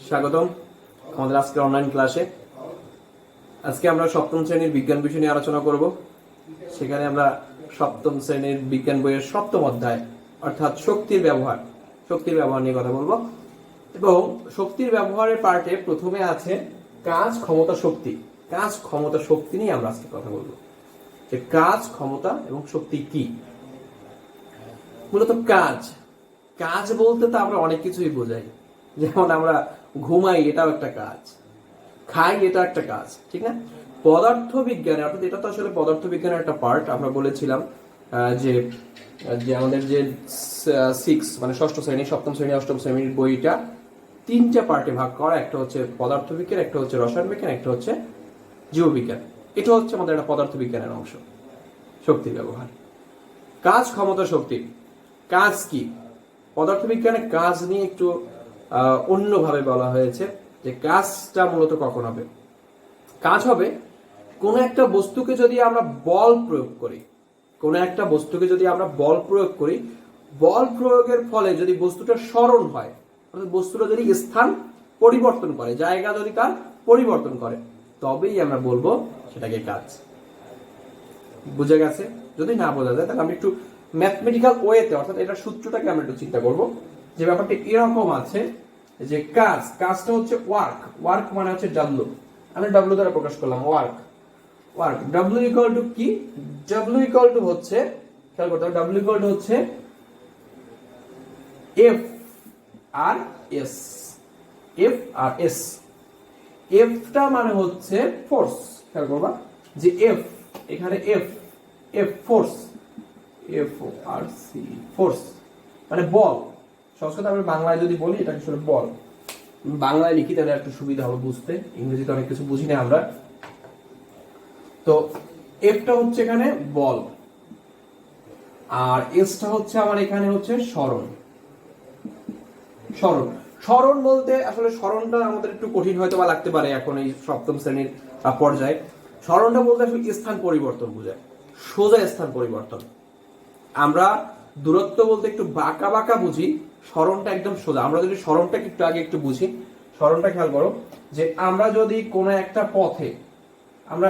স্বাগতম আমাদের আজকে অনলাইন ক্লাসে। আজকে আমরা সপ্তম শ্রেণীর বিজ্ঞান বিষয় নিয়ে আলোচনা করব। সেখানে আমরা সপ্তম শ্রেণীর বিজ্ঞান বইয়ের সপ্তম অধ্যায় অর্থাৎ শক্তির ব্যবহার নিয়ে কথা বলবো। এবং শক্তির ব্যবহারের পার্টে প্রথমে আছে কাজ, ক্ষমতা, শক্তি নিয়ে আমরা আজকে কথা বলবো। যে কাজ, ক্ষমতা এবং শক্তি কি। মূলত কাজ বলতে তো আমরা অনেক কিছুই বোঝাই, যেমন আমরা ঘুমাই, এটাও একটা কাজ, খাই, এটা একটা কাজ, ঠিক না? পদার্থ বিজ্ঞানে, অর্থাৎ এটা তো আসলে পদার্থ বিজ্ঞানের একটা পার্ট। আমরা বলেছিলাম যে আমাদের যে মানে ষষ্ঠ শ্রেণী, সপ্তম শ্রেণী, অষ্টম শ্রেণীর বইটা তিনটা পার্টে ভাগ করা। একটা হচ্ছে পদার্থ বিজ্ঞান, একটা হচ্ছে রসায়ন বিজ্ঞান, একটা হচ্ছে জীববিজ্ঞান। এটা হচ্ছে আমাদের একটা পদার্থ বিজ্ঞানের অংশ। শক্তির ব্যবহার, কাজ, ক্ষমতা, শক্তি। কাজ কি? পদার্থবিজ্ঞানে কাজ নিয়ে একটু অন্যভাবে বলা হয়েছে যে কাজটা মূলত কখন হবে। কাজ হবে কোন একটা বস্তুকে যদি আমরা বল প্রয়োগ করি, বল প্রয়োগের ফলে যদি বস্তুটা সরণ হয়, অর্থাৎ বস্তুটা যদি স্থান পরিবর্তন করে, জায়গা যদি তার পরিবর্তন করে, তবেই আমরা বলবো সেটাকে কাজ। বুঝে গেছে? যদি না বোঝা যায় তাহলে আমরা একটু ম্যাথমেটিক্যাল ওয়েতে, অর্থাৎ এটার সূত্রটাকে আমরা একটু চিন্তা করব। যে ব্যাপারটা এরকম আছে যে কাজটা হচ্ছে ওয়ার্ক মানে হচ্ছে ডাব্লু। আমি ডাব্লু দ্বারা প্রকাশ করলাম ওয়ার্ক। ডাব্লু ইকুয়াল টু কি? ডাব্লু ইকুয়াল টু হচ্ছে, খেয়াল করতে হবে, ডাব্লু ইকুয়াল টু হচ্ছে এফ আর এস। এফটা মানে হচ্ছে ফোর্স। খেয়াল করবা যে এফ, এখানে এফ ফোর্স, ফোর্স মানে বল। সংস্কৃত আমরা বাংলায় যদি বলি এটা আসলে বল, বাংলায় লিখি তাহলে একটু সুবিধা হবে বুঝতে। ইংরেজিতে অনেক কিছু বুঝি না আমরা। তো এফটা হচ্ছে এখানে বল, আর এসটা হচ্ছে আমার এখানে হচ্ছে সরণ বলতে আসলে সরণটা আমাদের একটু কঠিন হয়তো বা লাগতে পারে এখন এই সপ্তম শ্রেণীর পর্যায়ে। সরণটা বলতে আসলে স্থান পরিবর্তন বোঝায়, সোজা স্থান পরিবর্তন। আমরা দূরত্ব বলতে একটু বাঁকা বুঝি, সরণটা একদম সোজা। আমরা যদি সরণটাকে একটু আগে একটু বুঝি, সরণটা খেয়াল করো যে আমরা যদি কোনো একটা পথে, আমরা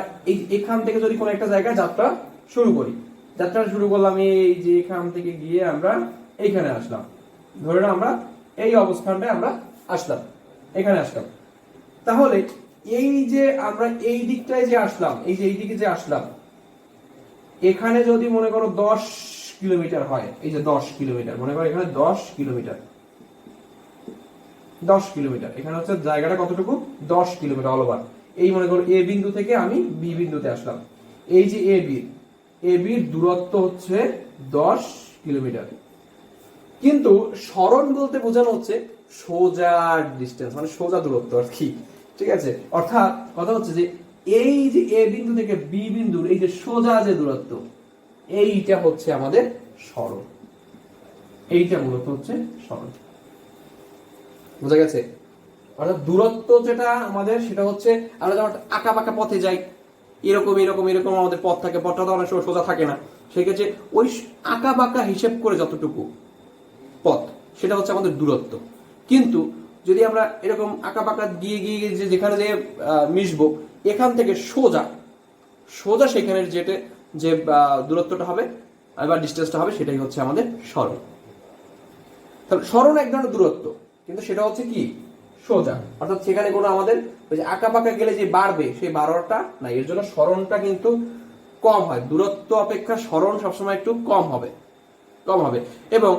এখান থেকে যদি কোনো একটা জায়গায় যাত্রা শুরু করলাম, এই যে এখান থেকে গিয়ে আমরা এইখানে আসলাম, ধরে নাও আমরা এই অবস্থানটায় আমরা আসলাম, এখানে আসলাম। তাহলে এই যে আমরা এই দিকটায় যে আসলাম, এই যে এইদিকে যে আসলাম, এখানে যদি মনে করো 10 কিলোমিটার হয়, এই যে 10 কিলোমিটার, মনে করো এখানে 10 কিলোমিটার, এখানে হচ্ছে জায়গাটা কতটুকু? 10 কিলোমিটার অল ওভার। এই মনে করো এ বিন্দু থেকে আমি বি বিন্দুতে আসলাম, এই যে এ বির দূরত্ব হচ্ছে 10 কিলোমিটার। কিন্তু সরণ বলতে বোঝানো হচ্ছে সোজা ডিস্টেন্স, মানে সোজা দূরত্ব আর কি, ঠিক আছে? অর্থাৎ কথা হচ্ছে যে এই যে এ বিন্দু থেকে বি বিন্দুর এই যে সোজা যে দূরত্ব, এইটা হচ্ছে আমাদের সরণ। এইটা মূলত হচ্ছে সরণ। বুঝা গেছে? অর্থাৎ দূরত্ব যেটা আমাদের, সেটা হচ্ছে আমরা যখন আঁকা বাঁকা পথে যাই, এরকম আমাদের পথ থাকে, পথটা তো অনেক সময় সোজা থাকে না, সেক্ষেত্রে ওই আঁকা বাঁকা হিসেব করে যতটুকু পথ, সেটা হচ্ছে আমাদের দূরত্ব। কিন্তু যদি আমরা এরকম আঁকা বাঁকা গিয়ে যেখানে যে মিশবো, এখান থেকে সোজা সেখানের যে দূরত্বটা হবে বা ডিস্টেন্সটা হবে, সেটাই হচ্ছে আমাদের সরণ। তাহলে সরণ এক ধরনের দূরত্ব, কিন্তু সেটা হচ্ছে কি? সোজা। অর্থাৎ সেখানে কোনো আমাদের ওই যে আঁকা বাঁকা গেলে যে বাড়বে, সেই বাড়াটা না, এর জন্য সরণটা কিন্তু কম হয়। দূরত্ব অপেক্ষা সরণ সবসময় একটু কম হবে। এবং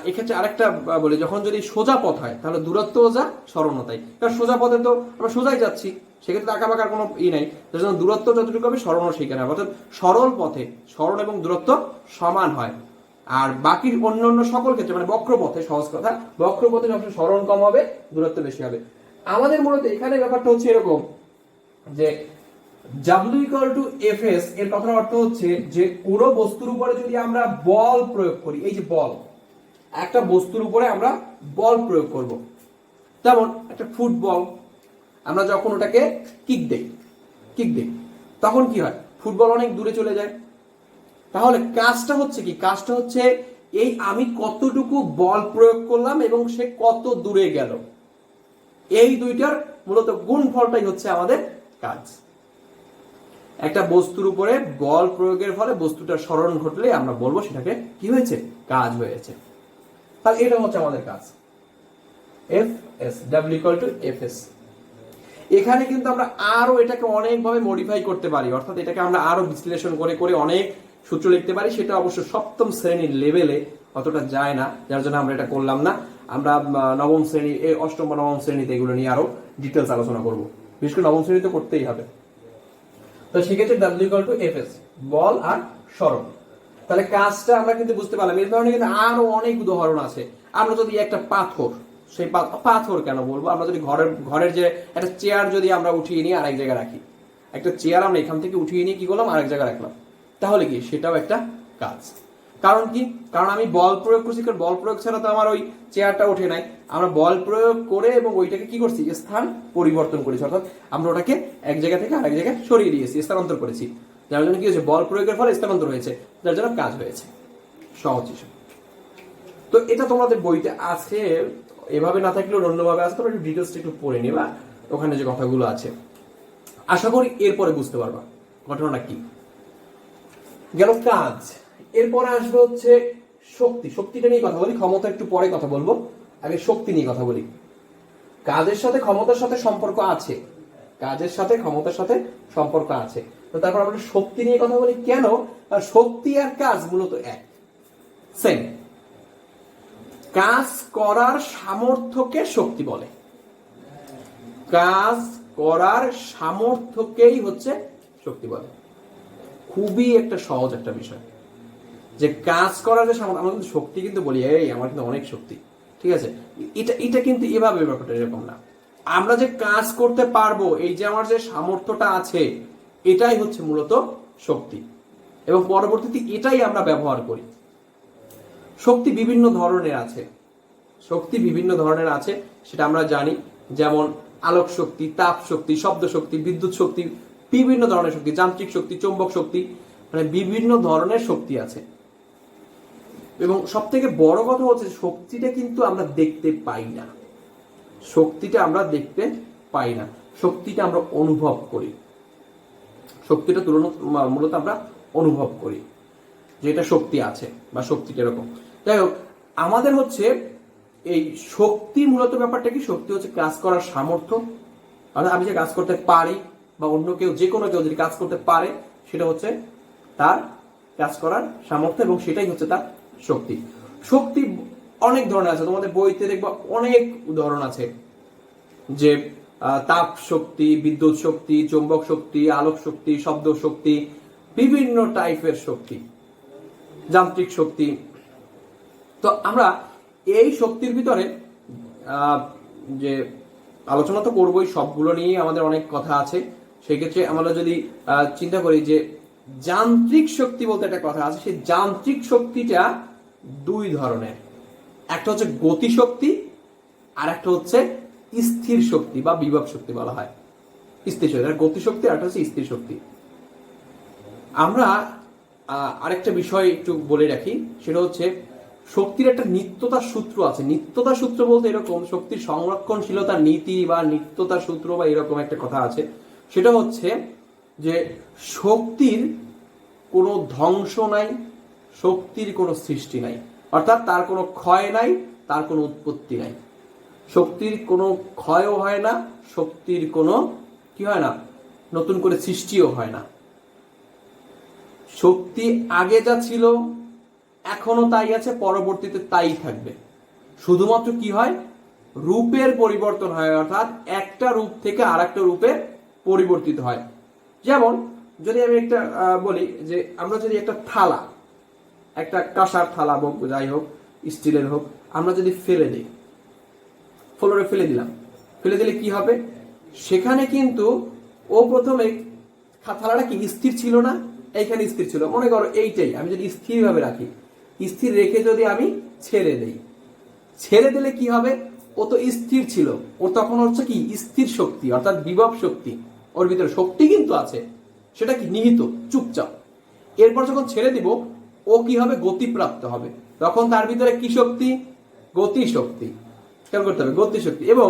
এক্ষেত্রে আরেকটা বলি, যখন যদি সোজা পথ হয় তাহলে দূরত্ব যা, সরণও তাই। কারণ সোজা পথে তো আমরা সোজাই যাচ্ছি, সেক্ষেত্রে আঁকা বাঁকার কোনো নাই। তার জন্য দূরত্ব যতটুকু হবে, সরণও সেইখানে হবে। অর্থাৎ সরল পথে সরণ এবং দূরত্ব সমান হয়। আর বাকি অন্য সকল ক্ষেত্রে, মানে বক্রপথে, সহজ কথা, বক্রপথে সবসময় সরণ কম হবে, দূরত্ব বেশি হবে। আমাদের মূলত এখানে ব্যাপারটা হচ্ছে এরকম যে W equal to Fs এর কথার অর্থ হচ্ছে যে কোনো বস্তুর উপরে যদি আমরা বল প্রয়োগ করি, এই যে বল, একটা বস্তুর উপরে আমরা বল প্রয়োগ করব। যেমন একটা ফুটবল, আমরা যখন ওটাকে কিক দেই, তখন কি হয়? ফুটবল অনেক দূরে চলে যায়। তাহলে কাজটা হচ্ছে কি? কাজটা হচ্ছে এই আমি কতটুকু বল প্রয়োগ করলাম এবং সে কত দূরে গেল, এই দুইটার মূলত গুণফলটাই হচ্ছে আমাদের কাজ। একটা বস্তুর উপরে বল প্রয়োগের ফলে বস্তুটার সরণ ঘটলে আমরা বলবো সেটাকে কি হয়েছে, কাজ হয়েছে। তাহলে এটা হচ্ছে আমাদের কাজ, F S, W equal to F S. এখানে কিন্তু আমরা আরো এটাকে অনেকভাবে মডিফাই করতে পারি, অর্থাৎ এটাকে আমরা আরো বিশ্লেষণ করে করে অনেক সূত্র লিখতে পারি। সেটা অবশ্য সপ্তম শ্রেণীর লেভেলে অতটা যায় না, যার জন্য আমরা এটা করলাম না। আমরা নবম শ্রেণী, অষ্টম বা নবম শ্রেণীতে এগুলো নিয়ে আরো ডিটেলস আলোচনা করবো, বিশেষ করে নবম শ্রেণীতে করতেই হবে। তো সেক্ষেত্রে W equal to F S, বল আর সরণ। তাহলে কাজটা আমরা কিন্তু বুঝতে পারলাম। এই ধরনের কিন্তু আরো অনেক উদাহরণ আছে। আমরা যদি একটা পাথর, সেই পাথর কেন বলবো, আমরা যদি ঘরের যে একটা চেয়ার যদি আমরা উঠিয়ে নিয়ে আরেক জায়গায় রাখি, একটা চেয়ার আমরা এখান থেকে উঠিয়ে নিয়ে কি করলাম, আরেক জায়গায় রাখলাম, তাহলে কি সেটাও একটা কাজ। কারণ কি, কারণ আমি বল প্রয়োগ করছি, কারণ বল প্রয়োগ ছাড়া তো আমার ওই চেয়ারটা ওঠে নাই। আমরা বল প্রয়োগ করে এবং ওইটাকে কি করছি, স্থান পরিবর্তন করেছি, অর্থাৎ আমরা ওটাকে এক জায়গা থেকে আরেক জায়গায় সরিয়ে দিয়েছি, স্থানান্তর করেছি, যার জন্য কি হয়েছে, বল প্রয়োগের ফলে স্থানান্তর হয়েছে, যার জন্য কাজ হয়েছে। সহজ হিসাব। তো এটা তোমাদের বইতে আছে, এভাবে না থাকলেও অন্যভাবে আসতে পারে, একটু ডিটেলস একটু পড়ে নিবা, ওখানে যে কথাগুলো আছে আশা করি এরপরে বুঝতে পারবা ঘটনাটা কি। গেল কাজ। এরপরে আসবে হচ্ছে শক্তি। শক্তিটা নিয়ে কথা বলি, ক্ষমতা একটু পরে কথা বলবো, আগে শক্তি নিয়ে কথা বলি। কাজের সাথে ক্ষমতার সাথে সম্পর্ক আছে, কাজের সাথে ক্ষমতার সাথে সম্পর্ক আছে। তো তারপর আমরা শক্তি নিয়ে কথা বলি কেন, শক্তি আর কাজ মূলত এক, সেম। কাজ করার সামর্থ্যকে শক্তি বলে, কাজ করার সামর্থ্যকেই হচ্ছে শক্তি বলে। খুবই একটা সহজ একটা বিষয় যে কাজ করার যে সামর্থ্য, আমরা কিন্তু শক্তি কিন্তু বলি এই আমার কিন্তু অনেক শক্তি, ঠিক আছে, এটা কিন্তু এভাবে ব্যাপারটা এরকম না। আমরা যে কাজ করতে পারবো, এই যে আমার যে সামর্থ্যটা আছে, এটাই হচ্ছে মূলত শক্তি, এবং পরবর্তীতে এটাই আমরা ব্যবহার করি। শক্তি বিভিন্ন ধরনের আছে, শক্তি বিভিন্ন ধরনের আছে, সেটা আমরা জানি। যেমন আলোক শক্তি, তাপ শক্তি, শব্দ শক্তি, বিদ্যুৎ শক্তি, বিভিন্ন ধরনের শক্তি, যান্ত্রিক শক্তি, চৌম্বক শক্তি, মানে বিভিন্ন ধরনের শক্তি আছে। এবং সব থেকে বড় কথা হচ্ছে শক্তিটা কিন্তু আমরা দেখতে পাই না, শক্তিটা আমরা দেখতে পাই না, শক্তিটা আমরা অনুভব করি। শক্তিটা মূলত আমরা অনুভব করি যে এটা শক্তি আছে বা শক্তিটা এরকম। যাই হোক, আমাদের হচ্ছে এই শক্তি মূলত ব্যাপারটা কি, শক্তি হচ্ছে কাজ করার সামর্থ্য। অর্থাৎ আমি যে কাজ করতে পারি বা অন্য কেউ, যে কোনো কেউ যদি কাজ করতে পারে, সেটা হচ্ছে তার কাজ করার সামর্থ্য, এবং সেটাই হচ্ছে তার শক্তি। শক্তি অনেক ধরনের আছে, তোমাদের বইতে দেখবা অনেক উদাহরণ আছে, যে তাপ শক্তি, বিদ্যুৎ শক্তি, চৌম্বক শক্তি, আলোক শক্তি, শব্দ শক্তি, বিভিন্ন টাইপের শক্তি, যান্ত্রিক শক্তি। তো আমরা এই শক্তির ভিতরে যে আলোচনা তো করবোই, সবগুলো নিয়ে আমাদের অনেক কথা আছে। সেক্ষেত্রে আমরা যদি চিন্তা করি যে যান্ত্রিক শক্তি বলতে একটা কথা আছে, সেই যান্ত্রিক শক্তিটা দুই ধরনের, একটা হচ্ছে গতি শক্তি, আর একটা হচ্ছে স্থির শক্তি বা বিভব শক্তি বলা হয়। স্থির শক্তি, গতি শক্তি, আর একটা হচ্ছে স্থির শক্তি। আমরা আরেকটা বিষয় একটু বলে রাখি, সেটা হচ্ছে শক্তির একটা নিত্যতার সূত্র আছে। নিত্যতার সূত্র বলতে এরকম, শক্তির সংরক্ষণশীলতার নীতি বা নিত্যতার সূত্র বা এরকম একটা কথা আছে। সেটা হচ্ছে যে শক্তির কোনো ধ্বংস নাই, শক্তির কোনো সৃষ্টি নাই, অর্থাৎ তার কোনো ক্ষয় নাই, তার কোনো উৎপত্তি নাই। শক্তির কোনো ক্ষয়ও হয় না, শক্তির কোনো কি হয় না, নতুন করে সৃষ্টিও হয় না। শক্তি আগে যা ছিল এখনো তাই আছে, পরবর্তীতে তাই থাকবে। শুধুমাত্র কি হয়, রূপের পরিবর্তন হয়, অর্থাৎ একটা রূপ থেকে আর একটা রূপে পরিবর্তিত হয়। যেমন যদি আমি একটা বলি যে আমরা যদি একটা থালা, একটা কাঁসার থালা হোক, যাই হোক, স্টিলের হোক, আমরা যদি ফেলে দিই, ফ্লোরে ফেলে দিলাম, ফেলে দিলে কি হবে, সেখানে কিন্তু ও প্রথমে থালাটা কি স্থির ছিল না, এইখানে স্থির ছিল। মনে করো এইটাই আমি যদি স্থির ভাবে রাখি, স্থির রেখে যদি আমি ছেড়ে দেই, ছেড়ে দিলে কি হবে, ও তো স্থির ছিল, ও তখন হচ্ছে কি স্থির শক্তি, অর্থাৎ বিভব শক্তি। ওর ভিতরে শক্তি কিন্তু আছে, সেটা কি নিহিত, চুপচাপ। এরপর যখন ছেড়ে দিব, ও কি হবে, গতিপ্রাপ্ত হবে, তখন তার ভিতরে কি শক্তি, গতি শক্তি। খেয়াল করতে হবে, গতি শক্তি। এবং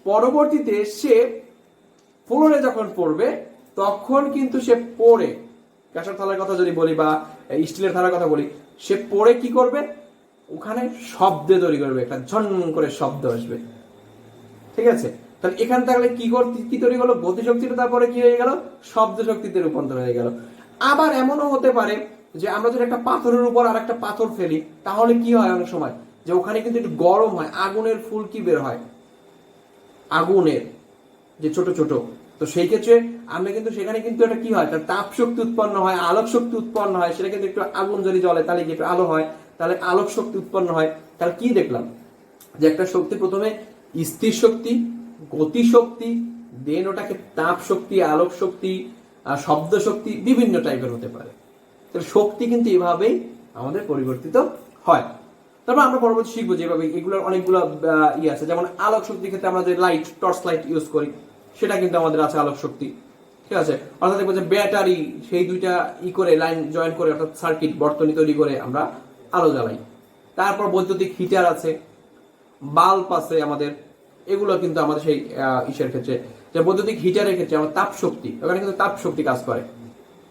পরবর্তীতে সে ফ্লোরে যখন পড়বে তখন কিন্তু সে পড়ে, কাঁসার থালার কথা যদি বলি বা স্টিলের থালার কথা বলি, সে পড়ে কি করবে, ওখানে শব্দ তৈরি করবে, একটা ঝন করে শব্দ আসবে। ঠিক আছে, তাহলে এখান থাকলে কি তৈরি হলো, গতিশক্তিটা তারপরে কি হয়ে গেল, শব্দ শক্তিতে রূপান্তর হয়ে গেল। আবার এমনও হতে পারে যে আমরা যদি একটা পাথরের উপর আর একটা পাথর ফেলি, তাহলে কি হয় অনেক সময় যে ওখানে কিন্তু একটু গরম হয়, আগুনের ফুল কি বের হয়, আগুনের যে ছোট ছোট, তো সেই ক্ষেত্রে আমরা কিন্তু সেখানে কিন্তু একটা কি হয়, তার তাপ শক্তি উৎপন্ন হয়, আলোক শক্তি উৎপন্ন হয়, সেটা কিন্তু একটু আগুন যদি জ্বলে তাহলে কি একটু আলো হয়, তাহলে আলোক শক্তি উৎপন্ন হয়। তাহলে কি দেখলাম যে একটা শক্তি প্রথমে স্থির শক্তি, গতি শক্তি, দেন ওটাকে তাপ শক্তি, আলোক শক্তি, শব্দ শক্তি, বিভিন্ন টাইপের হতে পারে। তাহলে শক্তি কিন্তু এভাবেই আমাদের পরিবর্তিত হয়। তারপর আমরা পরবর্তী শিখবো যেভাবে এগুলোর অনেকগুলো আছে, যেমন আলোক শক্তির ক্ষেত্রে আমরা যে লাইট, টর্চ লাইট ইউজ করি, সেটা কিন্তু আমাদের আছে আলোক শক্তি। ঠিক আছে, অর্থাৎ দেখবো যে ব্যাটারি, সেই দুইটা করে লাইন জয়েন করে, অর্থাৎ সার্কিট বর্তনী তৈরি করে আমরা আলো জ্বালাই। তারপর বৈদ্যুতিক হিটার আছে, বাল্ব আছে আমাদের, এগুলো কিন্তু আমাদের সেই ইসের ক্ষেত্রে, যে বৈদ্যুতিক হিটারের ক্ষেত্রে আমরা তাপ শক্তি, ওখানে কিন্তু তাপ শক্তি কাজ করে।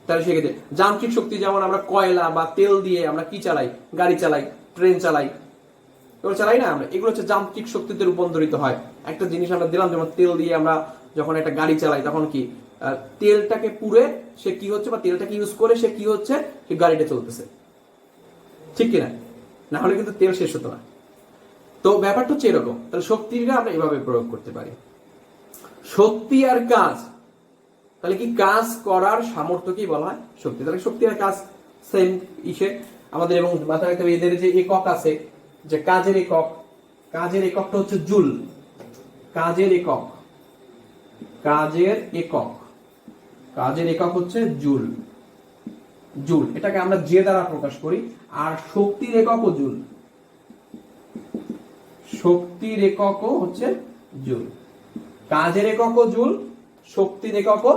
তাহলে সেক্ষেত্রে যান্ত্রিক শক্তি, যেমন আমরা কয়লা বা তেল দিয়ে আমরা কি চালাই, গাড়ি চালাই, ট্রেন চালাই, এগুলো চালাই না আমরা, এগুলো হচ্ছে যান্ত্রিক শক্তিতে রূপান্তরিত হয়। একটা জিনিস আমরা দিলাম, যেমন তেল দিয়ে আমরা যখন একটা গাড়ি চালাই, তখন কি তেলটাকে পুড়ে সে কি হচ্ছে, বা তেলটাকে ইউজ করে সে কি হচ্ছে, সে গাড়িটা চলতেছে, ঠিক কিনা, না হলে কিন্তু তেল শেষ হতো না। তো ব্যাপারটা হচ্ছে এরকম। তাহলে শক্তিটা আমরা এভাবে প্রয়োগ করতে পারি। শক্তি আর কাজ, তাহলে কি কাজ করার সামর্থ্যকেই বলা হয় শক্তি। তাহলে শক্তি আর কাজ সেম ইসে আমাদের, এবং মাথায় রাখতে হবে এদের যে একক আছে, যে কাজের একক, কাজের এককটা হচ্ছে জুল, কাজের একক, কাজের একক, কাজের একক হচ্ছে জুল, জুল, এটাকে আমরা যে দ্বারা প্রকাশ করি। আর শক্তির এককও জুল, শক্তির এককও হচ্ছে জুল, কাজের এককও জুল, শক্তির এককও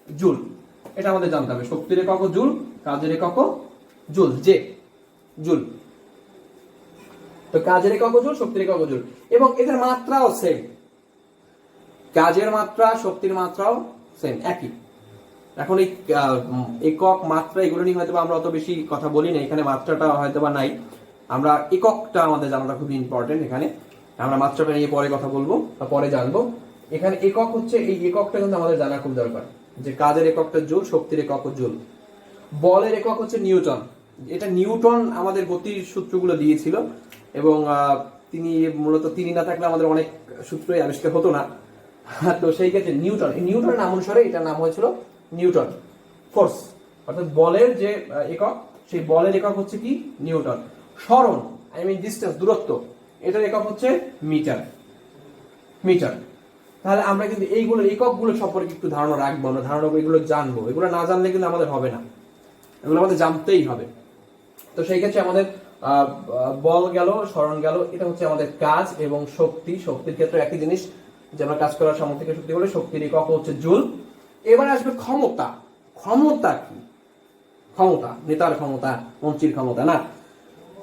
জুল, এটা আমাদের জানতে হবে। শক্তির এককও জুল, কাজের এককও জুল, যে জুল। তো কাজের এককও জুল, শক্তির এককও জুল, এবং এদের মাত্রাও সেম, কাজের মাত্রা, শক্তির মাত্রাও সেম, একই। এখন এই একক, মাত্রা, এগুলো নিয়ে হয়তো আমরা অত বেশি কথা বলি না, এখানে মাত্রাটা হয়তো বা নাই, আমরা এককটা আমাদের জানাটা খুবই ইম্পর্টেন্ট। এখানে আমরা মাত্রাটা নিয়ে পরে কথা বলবো বা পরে জানবো। এখানে একক হচ্ছে, এই এককটা কিন্তু আমাদের জানা খুব দরকার, যে কাজের এককটা জুল, শক্তির একক জুল। বলের একক হচ্ছে নিউটন, এটা নিউটন আমাদের গতির সূত্রগুলো দিয়েছিল, এবং তিনি মূলত, তিনি না থাকলে আমাদের অনেক সূত্রই আবিষ্কার হতো না। তো সেই ক্ষেত্রে নিউটন, এই নিউটনের নাম অনুসারে এটার নাম হয়েছিল নিউটন ফোর্স, অর্থাৎ বলের যে একক, সেই বলের একক হচ্ছে কি নিউটন। সরণ, আই মিন ডিস্টেন্স, দূরত্ব, এটার একক হচ্ছে মিটার, মিটার। তাহলে আমরা কিন্তু এইগুলো এককগুলো সম্পর্কে একটু ধারণা রাখবো, আমরা ধারণা এগুলো জানবো, এগুলো না জানলে কিন্তু আমাদের হবে না, এগুলো আমাদের জানতেই হবে। তো সেই ক্ষেত্রে আমাদের বল গেল, সরণ গেল, এটা হচ্ছে আমাদের কাজ। এবং শক্তি, শক্তির ক্ষেত্রে একই জিনিস, যে আমরা কাজ করার সামর্থ্যকে শক্তি বলে, শক্তির একক হচ্ছে জুল। এবার আসবে ক্ষমতা। ক্ষমতা কি? ক্ষমতা, নেতার ক্ষমতা, মন্ত্রীর ক্ষমতা না,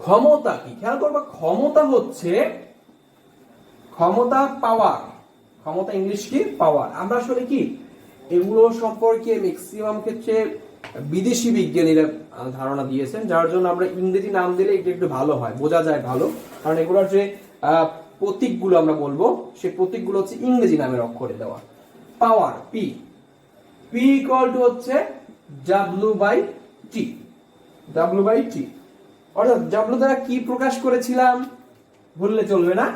ক্ষমতা কি খেয়াল করবা। ক্ষমতা হচ্ছে, ক্ষমতা পাওয়ার, ক্ষমতা ইংলিশ কি পাওয়ার। আমরা আসলে কি এগুলো সম্পর্কে ম্যাক্সিমাম ক্ষেত্রে বিদেশি বিজ্ঞানীরা ধারণা দিয়েছেন, যার জন্য আমরা ইংরেজি নাম দিলে এটা একটু ভালো হয়, বোঝা যায় ভালো, কারণ এগুলোর যে প্রতীকগুলো আমরা বলবো, সেই প্রতীকগুলো হচ্ছে ইংরেজি নামের অক্ষরে দেওয়া। Power, P, P equal to হচ্ছে W by T, W by T. অর্থাৎ ডাব্লিউ দ্বারা কি প্রকাশ করেছিলাম বললে চলবে না,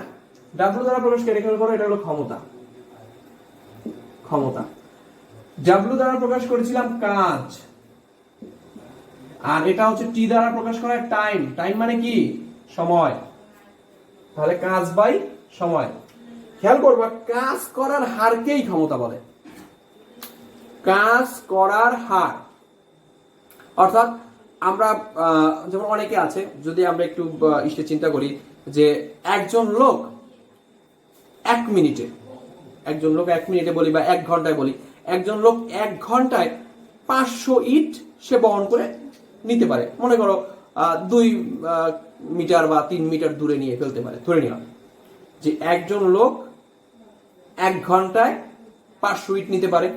ডাব্লিউ দ্বারা প্রকাশ করে খেয়াল করো, এটা হলো ক্ষমতা, ক্ষমতা। ডাব্লিউ দ্বারা প্রকাশ করেছিলাম কাজ, আর এটা হচ্ছে টি দ্বারা প্রকাশ করা টাইম, টাইম মানে কি সময়, তাহলে কাজ বাই সময়। খেয়াল করবা, কাজ করার হারকেই ক্ষমতা বলে, কাজ করার হার। অর্থাৎ আমরা যেমন অনেকে আছে, যদি আমরা একটু চিন্তা করি, যে একজন লোক 1 মিনিটে, একজন লোক 1 মিনিটে বলি বা 1 ঘন্টায় বলি, একজন লোক 1 ঘন্টায় 500 ইট সে বহন করে নিতে পারে। মনে করো 2 মিটার বা 3 মিটার দূরে নিয়ে ফেলতে পারে, ধরে নিলাম যে একজন লোক 1 ঘন্টায় 500 ইট নিতে পারে।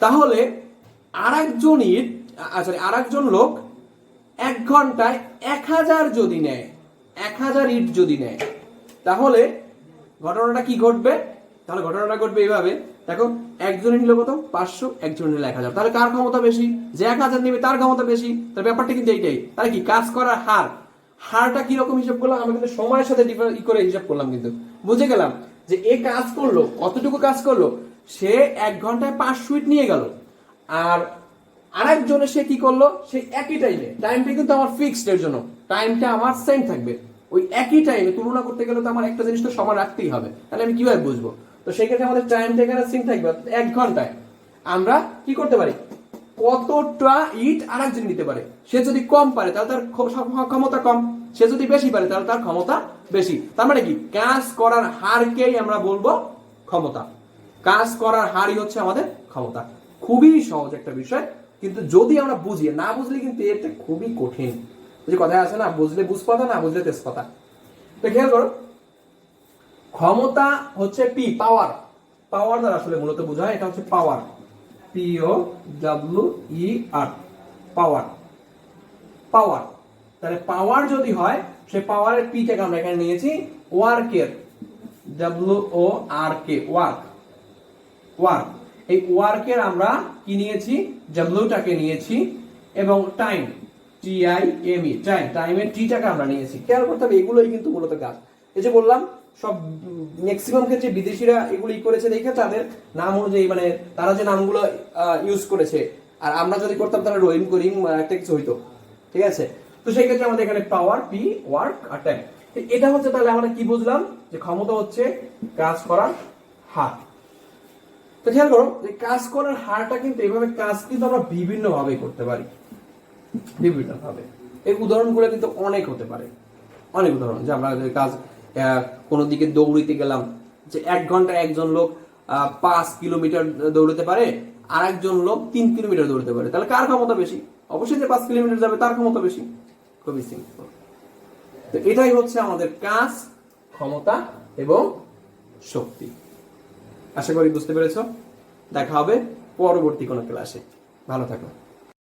তাহলে আরেকজন লোক 1 ঘন্টায় 1000 যদি নেয়, 1000 ইট যদি নেয়, তাহলে ঘটনাটা কি ঘটবে? তাহলে ঘটনাটা ঘটবে এইভাবে, দেখো একজনে নিল কত 500, একজনে নিল 1000, তাহলে কার ক্ষমতা বেশি? যে 1000 নেবে তার ক্ষমতা বেশি। তার ব্যাপারটা কিন্তু এইটাই। তাহলে কি কাজ করার হারটা কিরকম হিসাব করলাম? আমি কিন্তু সময়ের সাথে করে হিসাব করলাম, কিন্তু বুঝে গেলাম যে এ কাজ করলো, কতটুকু কাজ করলো, সে 1 ঘন্টায় 500 ইট নিয়ে গেল। আর আরেকজনে সে কি করলো, সে একই টাইমটা কিন্তু আমার ফিক্সড, এর জন্য টাইমটা আমার সেম থাকবে। ওই একই টাইমে তুলনা করতে গেলে তো আমার একটা জিনিস তো সমান রাখতেই হবে, তাহলে আমি কিভাবে বুঝবো? তো সেই ক্ষেত্রে আমাদের টাইমটা এখানে সেম থাকবে। 1 ঘন্টায় আমরা কি করতে পারি, কতটা ইট আরেকজন নিতে পারে। সে যদি কম পারে তাহলে তার ক্ষমতা কম, সে যদি বেশি পারে তাহলে তার ক্ষমতা বেশি। তার মানে কি, কাজ করার হারকেই আমরা বলবো ক্ষমতা। কাজ করার হারই হচ্ছে আমাদের ক্ষমতা। খুবই সহজ একটা বিষয়, কিন্তু যদি আমরা বুঝি, না বুঝলে কিন্তু এটা খুবই কঠিন। যে কথায় আছে না, বুঝলে বুঝপাতা, না বুঝলে তেজপাতা। তো খেয়াল করো, ক্ষমতা হচ্ছে পি, পাওয়ার। পাওয়ার দ্বারা আসলে মূলত বোঝায়, এটা হচ্ছে পাওয়ার, POWER, পাওয়ার। পাওয়ার, তাহলে পাওয়ার যদি হয়, সে পাওয়ারের পিটাকে আমরা এখানে নিয়েছি ওয়ার্কের, WORK, ওয়ার্ক। এই ওয়ার্কের আমরা কি নিয়েছি, ডব্লিউটাকে নিয়েছি, এবং টাইম, TIME, টাইমের টিটাকে আমরা নিয়েছি। খেয়াল করতে হবে, এগুলোই কিন্তু মূলত কাজ। এই যে বললাম, সব ম্যাক্সিমাম ক্ষেত্রে বিদেশিরা এগুলি করেছে দেখে তাদের নাম অনুযায়ী, মানে তারা যে নামগুলো ইউজ করেছে, আর আমরা যদি করতাম তাহলে রোয়িং করিং একটা কিছু হইতো, ঠিক আছে? তো সেই ক্ষেত্রে আমাদের এখানে পাওয়ার, P, ওয়ার্ক আর টাইম। এটা হচ্ছে, তাহলে আমরা কি বুঝলাম, যে ক্ষমতা হচ্ছে কাজ করার হার। তো খেয়াল করো, যে কাজ করার হারটা কিন্তু এইভাবে কাজ কিন্তু আমরা বিভিন্ন ভাবে করতে পারি, বিভিন্ন ভাবে। এই উদাহরণগুলো কিন্তু অনেক হতে পারে, অনেক উদাহরণ। যে আমরা কাজ কোনো দিকে দৌড়িতে গেলাম, যে 1 ঘন্টায় একজন লোক 5 কিলোমিটার দৌড়াতে পারে, আর একজন লোক 3 কিলোমিটার দৌড়াতে পারে, তাহলে কার ক্ষমতা বেশি? অবশ্যই যে 5 কিলোমিটার যাবে তার ক্ষমতা বেশি। খুবই সিম্পল। তো এটাই হচ্ছে আমাদের কাজ, ক্ষমতা এবং শক্তি। আশা করি বুঝতে পেরেছো। দেখা হবে পরবর্তী কোনো ক্লাসে। ভালো থাকো।